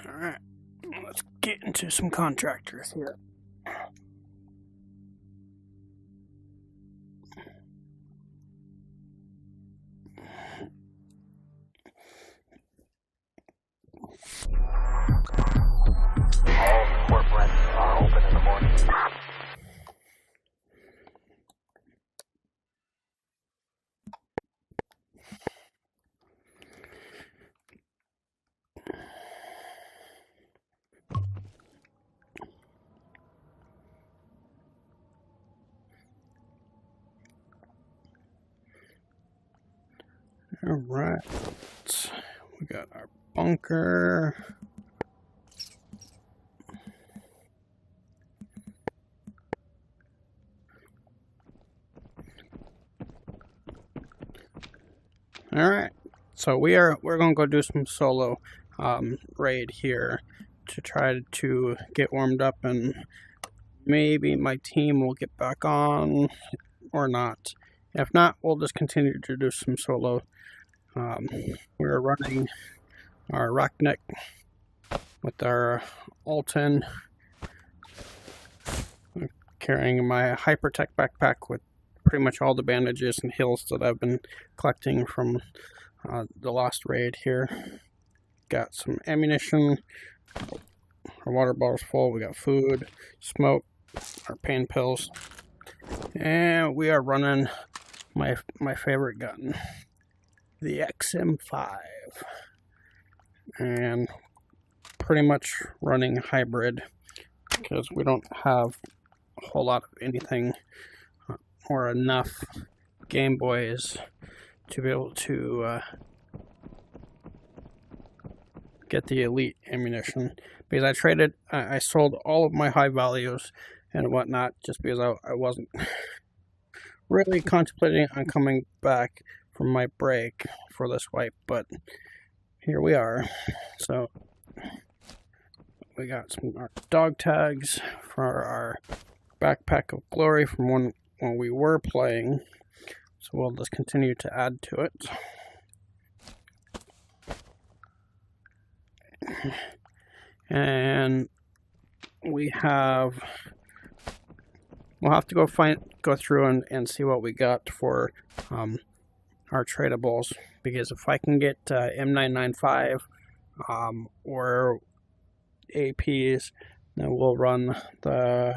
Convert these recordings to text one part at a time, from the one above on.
Alright, let's get into some contractors here. All support rents are open in the morning. Alright, we got our bunker. Alright, so we're gonna go do some solo raid here to try to get warmed up, and maybe my team will get back on or not. If not, we'll just continue to do some solo. We're running our Rockneck with our Alton, carrying my Hypertech backpack with pretty much all the bandages and heals that I've been collecting from the last raid here. Got some ammunition, our water bottle's full, we got food, smoke, our pain pills, and we are running my favorite gun, the XM5, and pretty much running hybrid because we don't have a whole lot of anything or enough Game Boys to be able to get the elite ammunition, because I sold all of my high values and whatnot just because I wasn't really contemplating on coming back from my break for this wipe, but here we are. So we got some our dog tags for our backpack of glory from when we were playing, so we'll just continue to add to it. And we'll have to go through and see what we got for our tradables, because if I can get M995 or APs, then we'll run my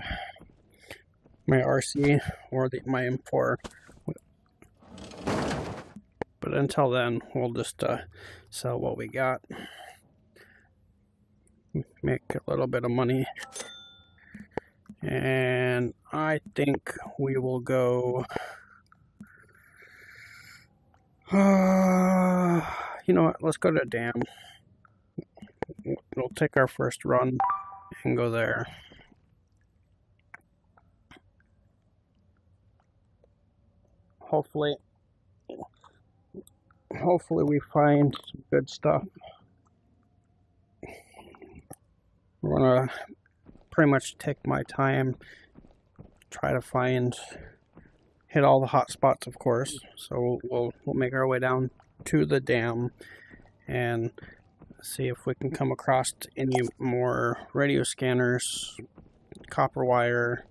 RC or my M4. But until then, we'll just sell what we got, make a little bit of money, and I think we will go. You know what? Let's go to a dam. We'll take our first run and go there. Hopefully we find some good stuff. We're gonna pretty much take my time, try to hit all the hot spots, of course. So we'll make our way down to the dam and see if we can come across any more radio scanners, copper wire.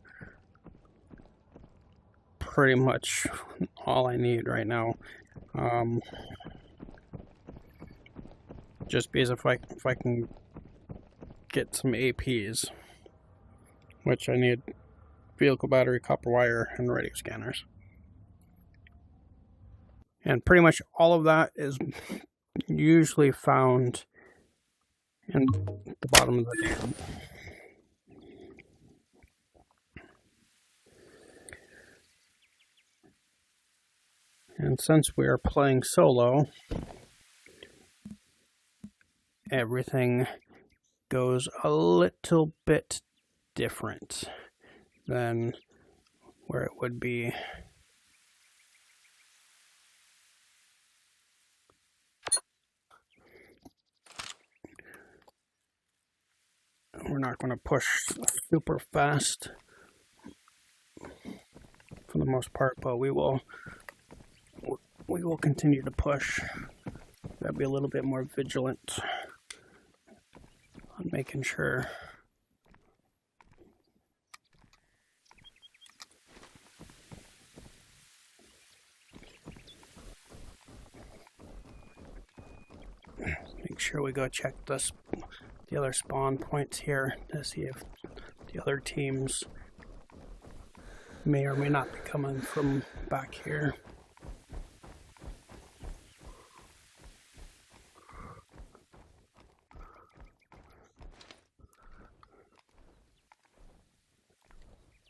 Pretty much all I need right now. Just because if I can get some APs, which I need vehicle battery, copper wire, and radio scanners. And pretty much all of that is usually found in the bottom of the dam. And since we are playing solo, everything goes a little bit different than where it would be we're not going to push super fast for the most part, but we will continue to push. Gotta be a little bit more vigilant. making sure. Make sure we go check the other spawn points here to see if the other teams may or may not be coming from back here.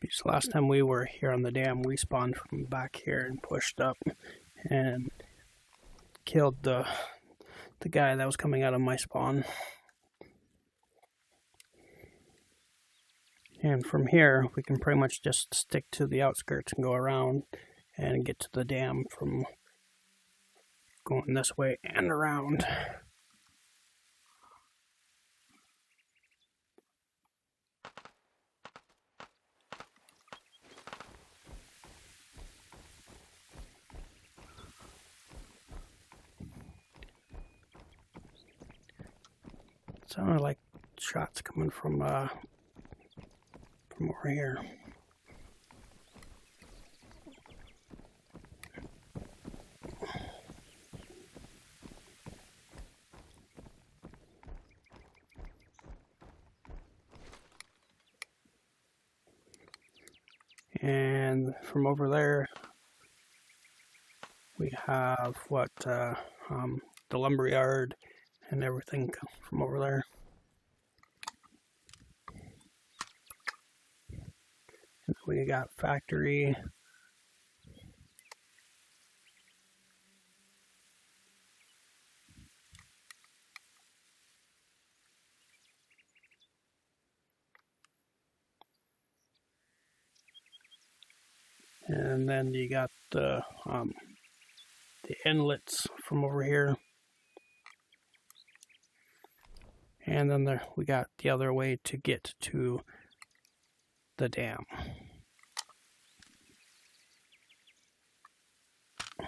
Because last time we were here on the dam, we spawned from back here and pushed up and killed the guy that was coming out of my spawn. And from here, we can pretty much just stick to the outskirts and go around and get to the dam from going this way and around. Sounded like shots coming from over here. And from over there, we have what the lumberyard and everything from over there. And we got factory. And then you got the inlets from over here. And then we got the other way to get to the dam. All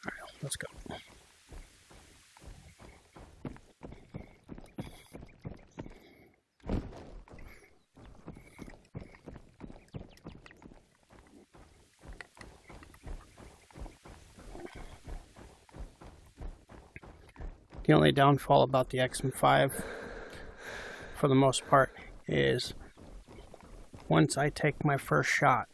right, let's go. The only downfall about the XM5, for the most part, is once I take my first shot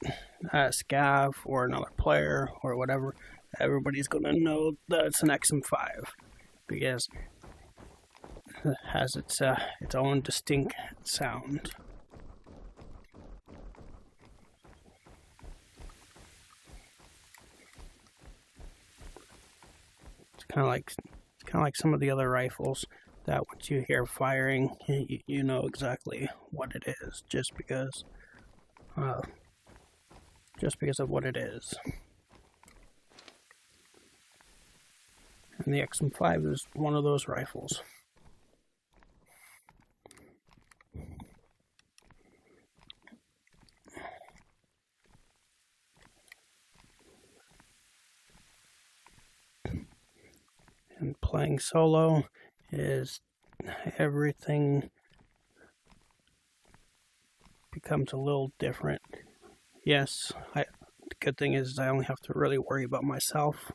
at Scav or another player or whatever, everybody's going to know that it's an XM5 because it has its own distinct sound. It's kind of like some of the other rifles that once you hear firing, you know exactly what it is, just because of what it is. And the XM5 is one of those rifles. And playing solo is everything becomes a little different. Yes, the good thing is I only have to really worry about myself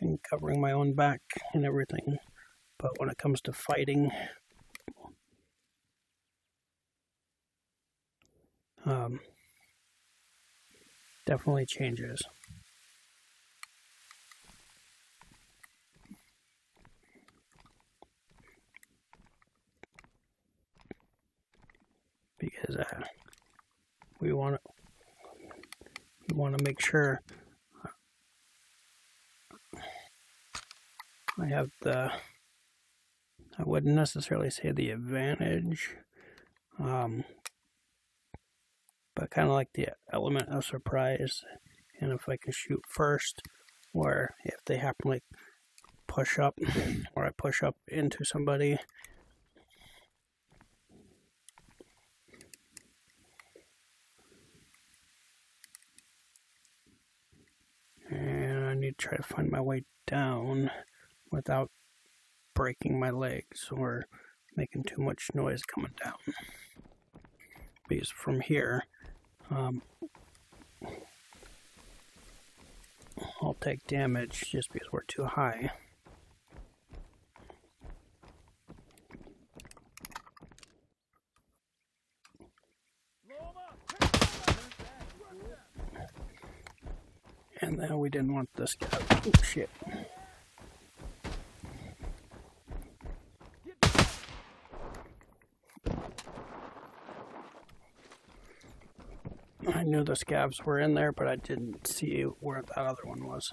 and covering my own back and everything. But when it comes to fighting, definitely changes. Because we want to make sure I have I wouldn't necessarily say the advantage, but kind of like the element of surprise. And if I can shoot first, or if they happen to push up, or I push up into somebody, and I need to try to find my way down without breaking my legs or making too much noise coming down. Because from here, I'll take damage just because we're too high. And then we didn't want this guy. Oh, shit. I knew the scavs were in there, but I didn't see where that other one was.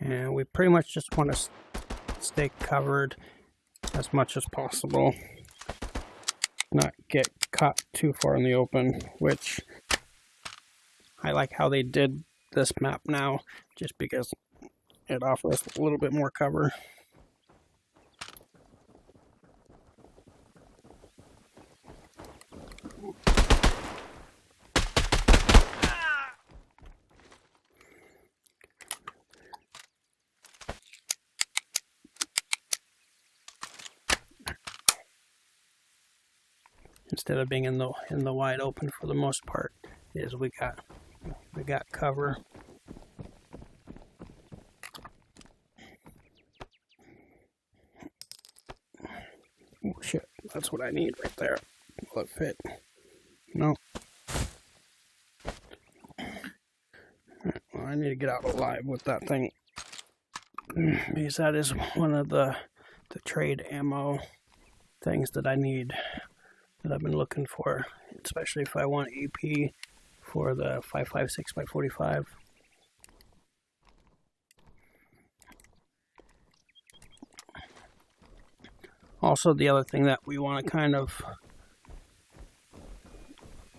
And we pretty much just want to stay covered as much as possible. Not get caught too far in the open, which I like how they did this map now, just because it offers a little bit more cover. Instead of being in the wide open for the most part, is we got cover. Oh shit, that's what I need right there. Will it fit? No. Well, I need to get out alive with that thing, because that is one of the trade ammo things that I need, that I've been looking for, especially if I want EP for the 5.56 by 45. Also, the other thing that we want to kind of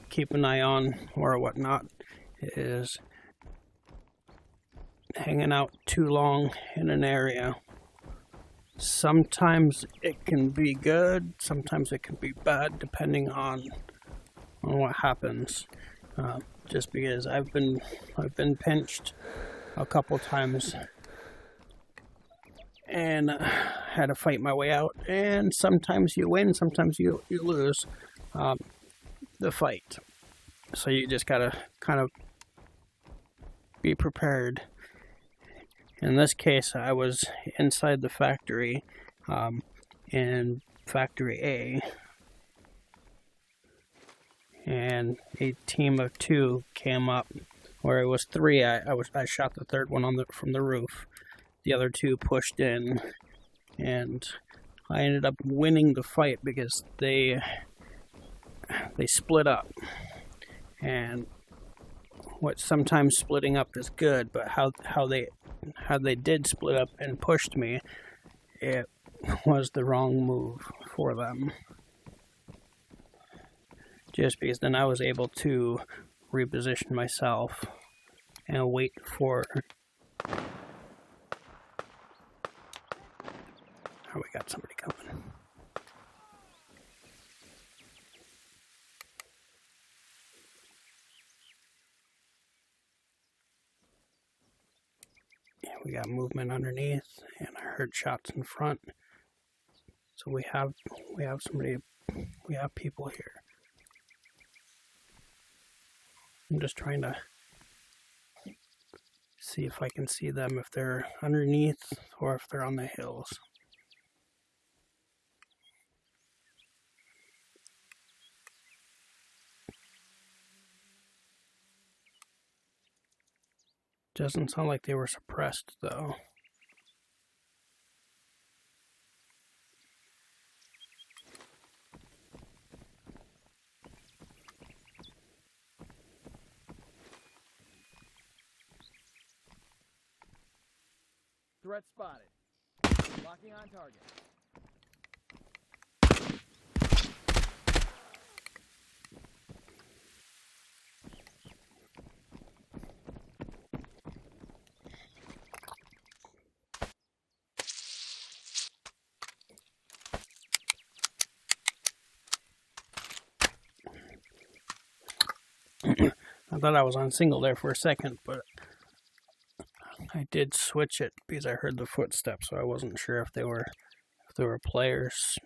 keep an eye on or whatnot is hanging out too long in an area. Sometimes it can be good, sometimes it can be bad, depending on what happens. Just because I've been pinched a couple times and had to fight my way out. And sometimes you win, sometimes you lose the fight. So you just gotta kind of be prepared. In this case, I was inside the factory, in Factory A, and a team of 2 came up, or it was 3. I shot the third one from the roof. The other 2 pushed in, and I ended up winning the fight because they split up. And what sometimes splitting up is good, but how they did split up and pushed me, it was the wrong move for them. Just because then I was able to reposition myself and wait for... Oh, we got somebody coming. Yeah, we got movement underneath, and I heard shots in front. So we have somebody, we have people here. I'm just trying to see if I can see them, if they're underneath or if they're on the hills. Doesn't sound like they were suppressed, though. Threat spotted. Locking on target. I thought I was on single there for a second, but I did switch it because I heard the footsteps, so I wasn't sure if there were players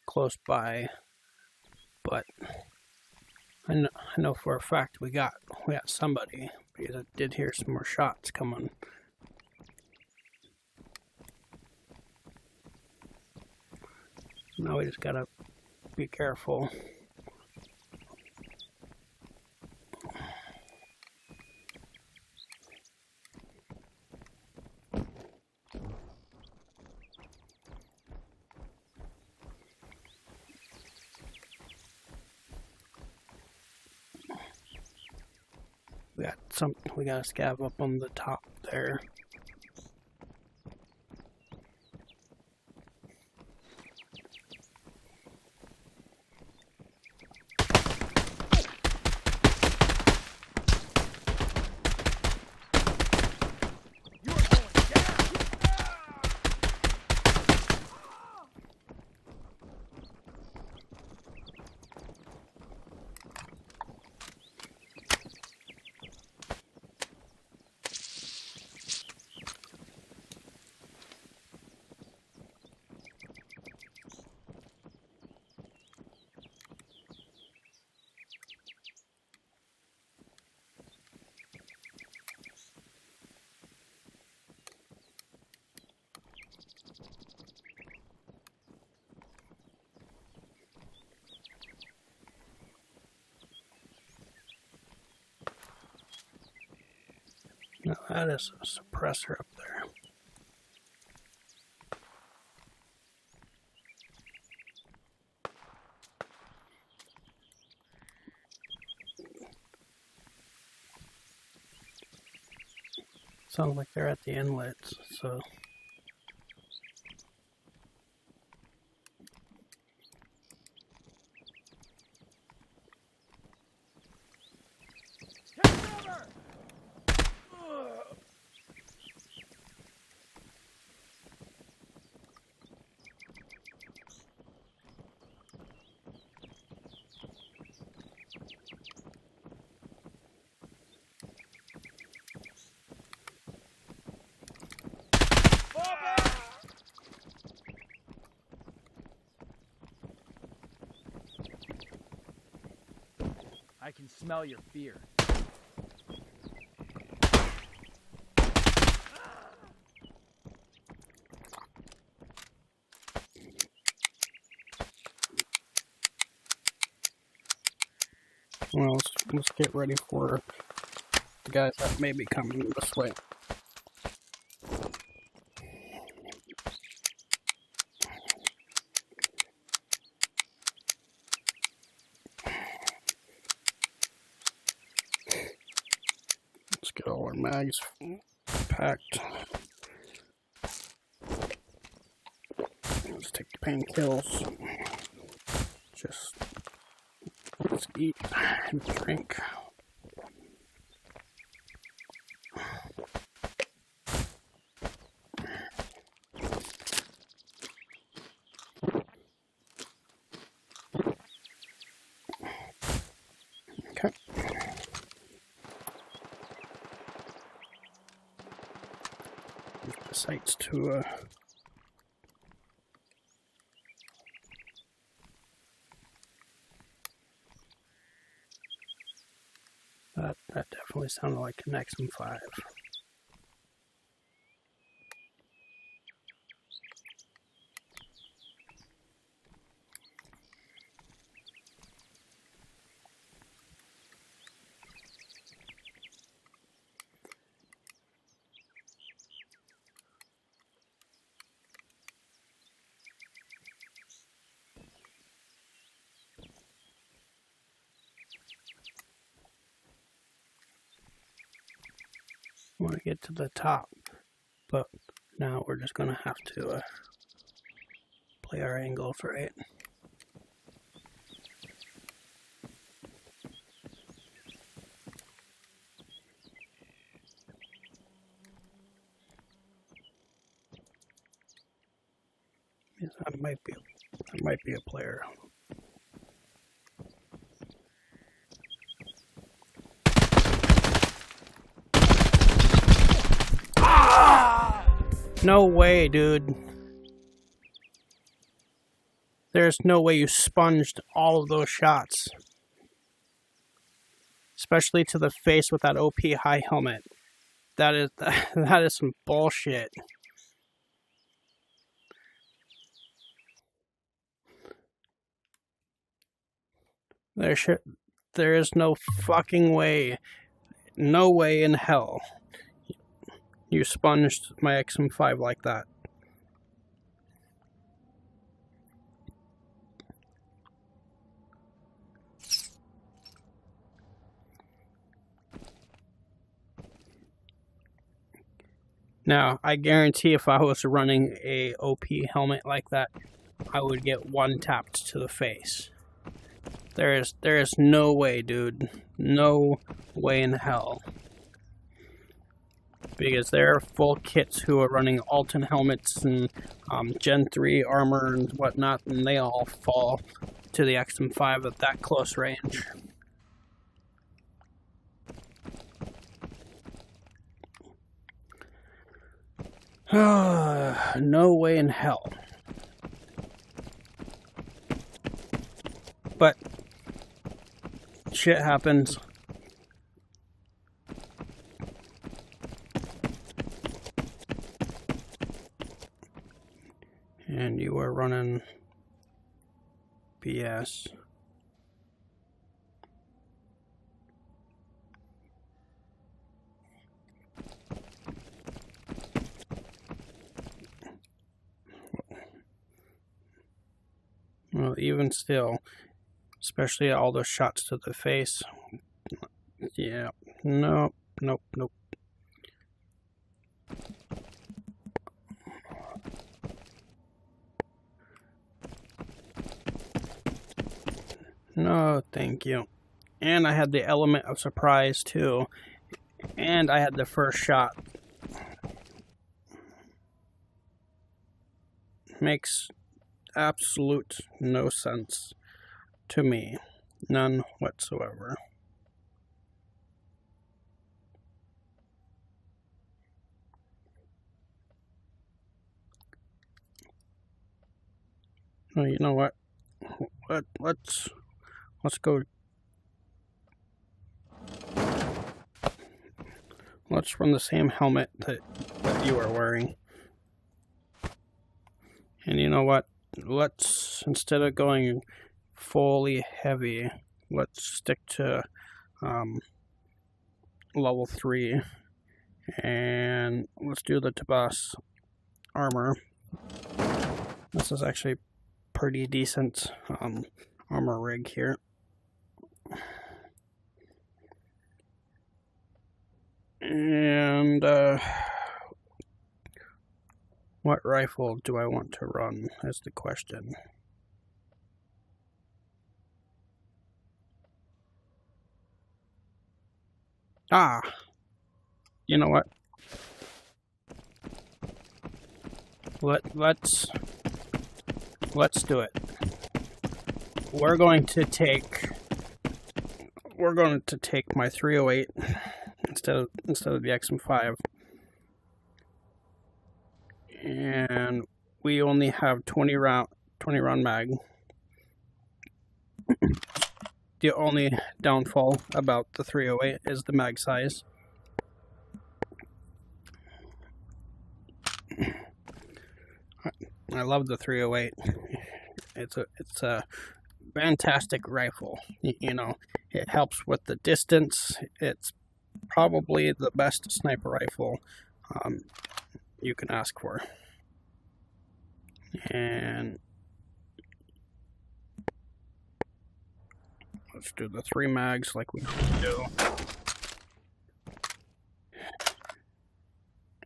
close by. But I know for a fact we got somebody because I did hear some more shots coming. Now we just gotta be careful. We got a scav up on the top there. Now that is a suppressor up there. Sounds like they're at the inlets, so. I can smell your fear. Well, let's get ready for the guys that may be coming this way. Let's get all our mags packed. Let's take the painkills. Just let's eat and drink. Okay. The sights to that definitely sounded like an XM5. I want to get to the top But now we're just gonna have to play our angles right. That might be a player. No way, dude. There's no way you sponged all of those shots. Especially to the face with that OP high helmet. That is some bullshit. There is no fucking way. No way in hell you sponged my XM5 like that. Now, I guarantee if I was running a OP helmet like that, I would get one tapped to the face. There is no way, dude. No way in hell. Because there are full kits who are running Alton helmets and Gen 3 armor and whatnot, and they all fall to the XM5 at that close range. No way in hell. But shit happens. And you are running BS. Well, even still, especially all those shots to the face. Yeah, nope. No, thank you. And I had the element of surprise too. And I had the first shot. Makes absolute no sense to me. None whatsoever. Well, you know what? Let's go. Let's run the same helmet that you are wearing. And you know what? Let's, instead of going fully heavy, let's stick to level 3. And let's do the Tabas armor. This is actually pretty decent armor rig here. And what rifle do I want to run is the question. You know what? Let's do it. We're going to take my 308 instead of the XM5. And we only have 20 round mag. The only downfall about the 308 is the mag size. I love the 308. It's a fantastic rifle. You know, it helps with the distance. It's probably the best sniper rifle you can ask for. And let's do the 3 mags like we do.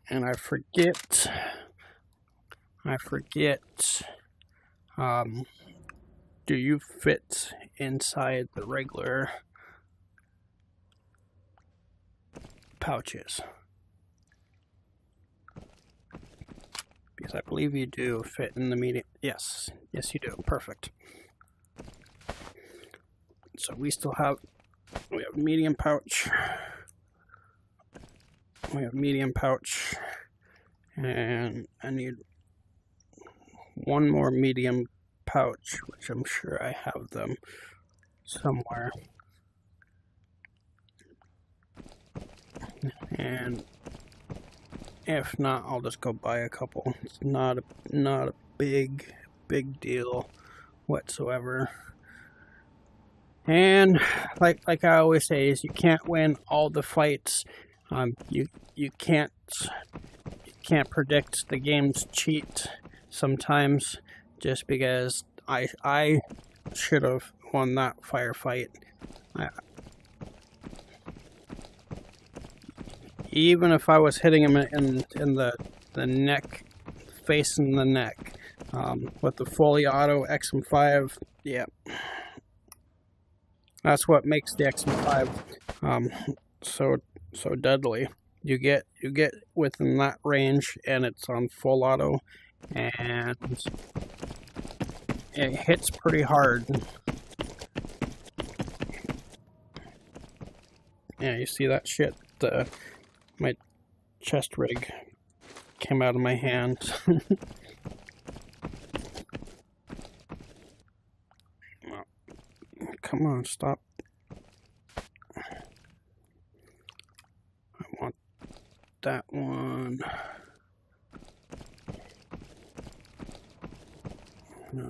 And I forget, do you fit inside the regular pouches? Because I believe you do fit in the medium. Yes, yes you do. Perfect. So we have medium pouch. We have medium pouch, and I need one more medium pouch, which I'm sure I have them somewhere. And if not, I'll just go buy a couple. It's not a big deal whatsoever. And like I always say, is you can't win all the fights. You can't predict the game's cheat sometimes, just because I should have won that firefight. Even if I was hitting him in the neck, face in the neck, with the fully auto XM5, yeah, that's what makes the XM5 so deadly. You get within that range, and it's on full auto, and it hits pretty hard. Yeah, you see that shit? My chest rig came out of my hand. Come on, stop. I want that one. No, I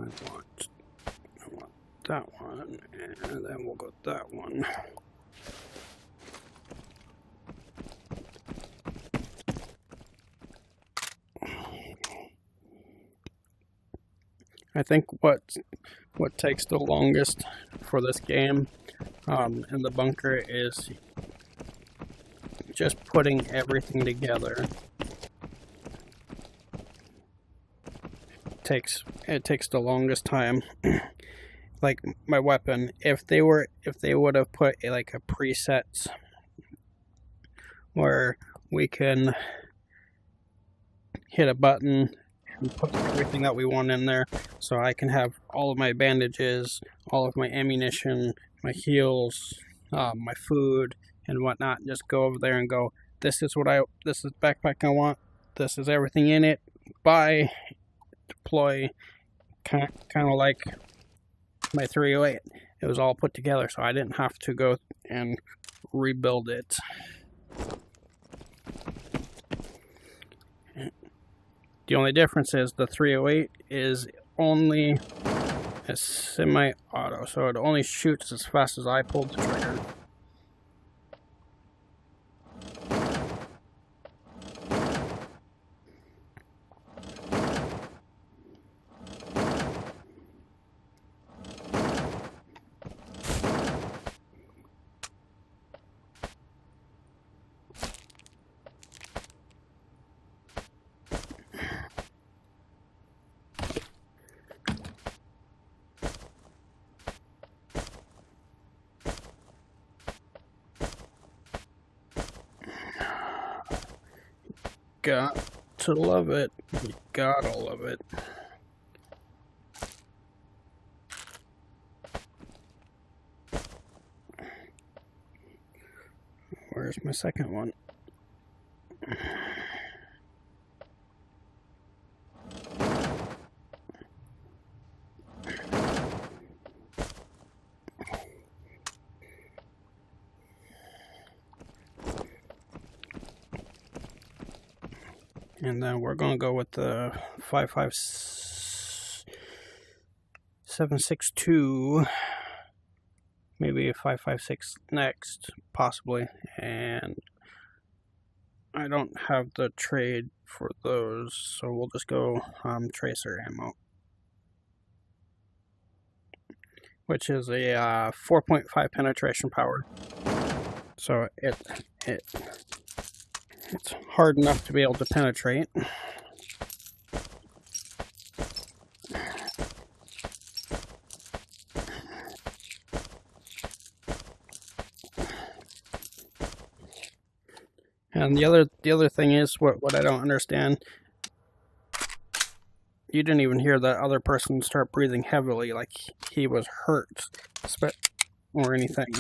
want that one, and then we'll go that one. I think what takes the longest for this game in the bunker is just putting everything together. It takes the longest time. Like my weapon, if they would have put like a preset where we can hit a button and put everything that we want in there, so I can have all of my bandages, all of my ammunition, my heals, my food and whatnot. Just go over there and go, this is the backpack I want, this is everything in it, buy, deploy. Kind of like my 308. It was all put together, so I didn't have to go and rebuild it. The only difference is the 308 is only a semi-auto, so it only shoots as fast as I pulled the trigger. Got to love it. You gotta love it. Where's my second one? And then we're going to go with the 55762, maybe a 556 next, possibly. And I don't have the trade for those, so we'll just go tracer ammo, which is a 4.5 penetration power. So It's hard enough to be able to penetrate. And the other thing is what I don't understand. You didn't even hear the other person start breathing heavily, like he was hurt, or anything.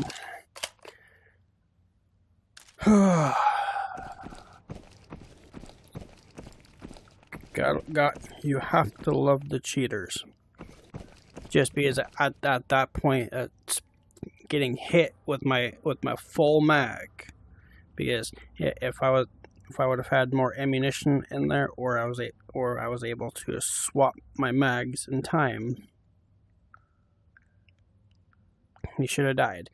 You have to love the cheaters. Just because at that point, it's getting hit with my full mag. Because if I would have had more ammunition in there, or I was able to swap my mags in time, he should have died.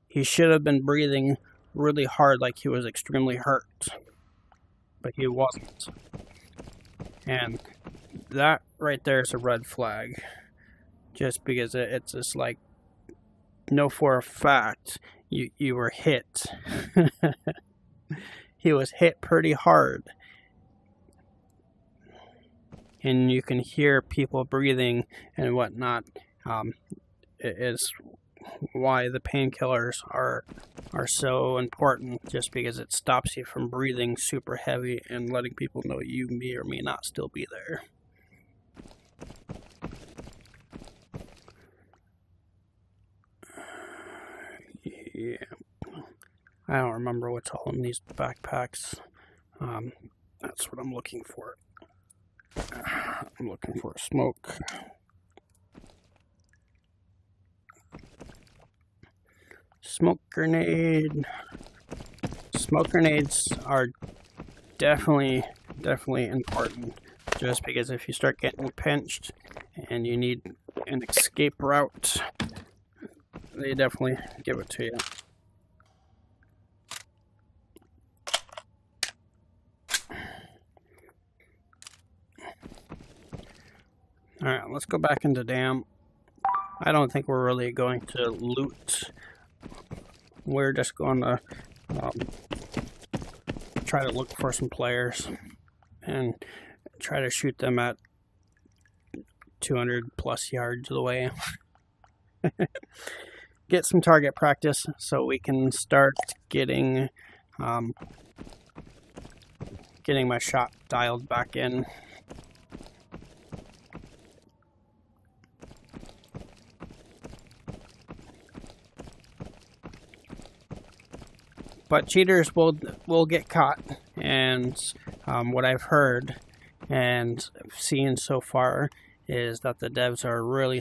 He should have been breathing really hard, like he was extremely hurt, but he wasn't. And that right there is a red flag. Just because it's just like, know for a fact you were hit. He was hit pretty hard, and you can hear people breathing and whatnot. It is why the painkillers are so important, just because it stops you from breathing super heavy and letting people know you may or may not still be there. Yeah, I don't remember what's all in these backpacks. That's what I'm looking for. I'm looking for a smoke. Smoke grenade. Smoke grenades are definitely important. Just because if you start getting pinched and you need an escape route, they definitely give it to you. Alright, let's go back into dam. I don't think we're really going to loot. We're just going to try to look for some players and try to shoot them at 200 plus yards away. Get some target practice so we can start getting my shot dialed back in. But cheaters will get caught, and what I've heard and seen so far is that the devs are really